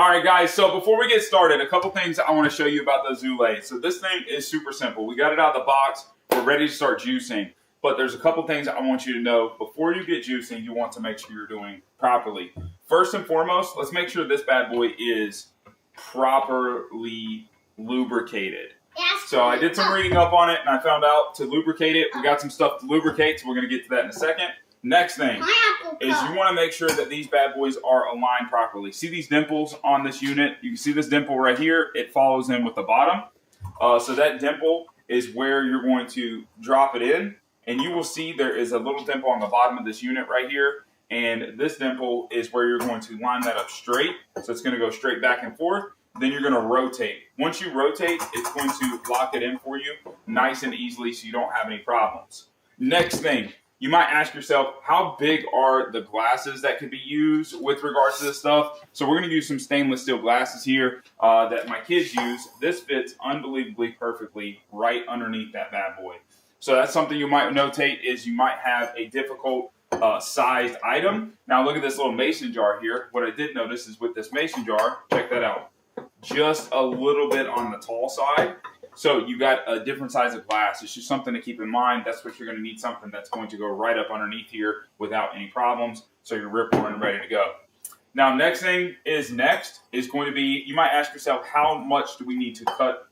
All right, guys, so before we get started, a couple things I want to show you about the Zulay. So this thing is super simple. We got it out of the box. We're ready to start juicing. But there's a couple things I want you to know. Before you get juicing, you want to make sure you're doing properly. First and foremost, let's make sure this bad boy is properly lubricated. So I did some reading up on it, and I found out to lubricate it, we got some stuff to lubricate, so we're going to get to that in a second. Next thing is you want to make sure that these bad boys are aligned properly. See these dimples on this unit? You can see this dimple right here. It follows in with the bottom. So that dimple is where you're going to drop it in. And you will see there is a little dimple on the bottom of this unit right here. And this dimple is where you're going to line that up straight. So it's going to go straight back and forth. Then you're going to rotate. Once you rotate, it's going to lock it in for you nice and easily so you don't have any problems. Next thing. You might ask yourself, how big are the glasses that could be used with regards to this stuff? So we're going to use some stainless steel glasses here that my kids use. This fits unbelievably perfectly right underneath that bad boy. So that's something you might notate is you might have a difficult sized item. Now look at this little mason jar here. What I did notice is with this mason jar, check that out, just a little bit on the tall side. So you got a different size of glass. It's just something to keep in mind. That's what you're going to need, something that's going to go right up underneath here without any problems. So you're rip roaring ready to go. Now next thing is going to be, you might ask yourself, how much do we need to cut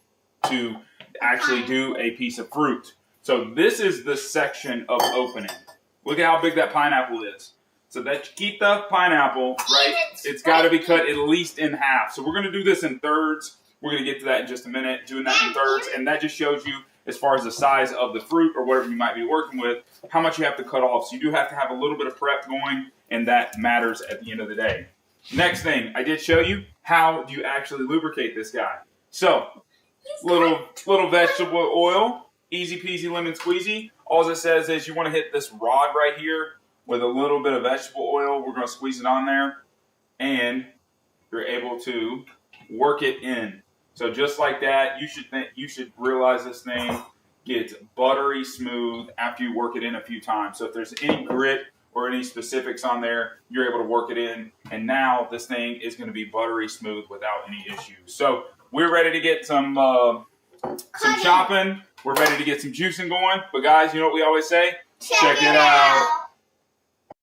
to actually do a piece of fruit? So this is the section of opening. Look at how big that pineapple is. So that keep the pineapple, right? It's got to be cut at least in half. So we're going to do this in thirds. We're going to get to that in just a minute, doing that in thirds, and that just shows you, as far as the size of the fruit or whatever you might be working with, how much you have to cut off. So you do have to have a little bit of prep going, and that matters at the end of the day. Next thing, I did show you how do you actually lubricate this guy. So, little vegetable oil, easy peasy lemon squeezy. All it says is you want to hit this rod right here with a little bit of vegetable oil. We're going to squeeze it on there, and you're able to work it in. So just like that, you should realize this thing gets buttery smooth after you work it in a few times. So if there's any grit or any specifics on there, you're able to work it in. And now this thing is going to be buttery smooth without any issues. So we're ready to get some chopping. We're ready to get some juicing going. But guys, you know what we always say? Check it out.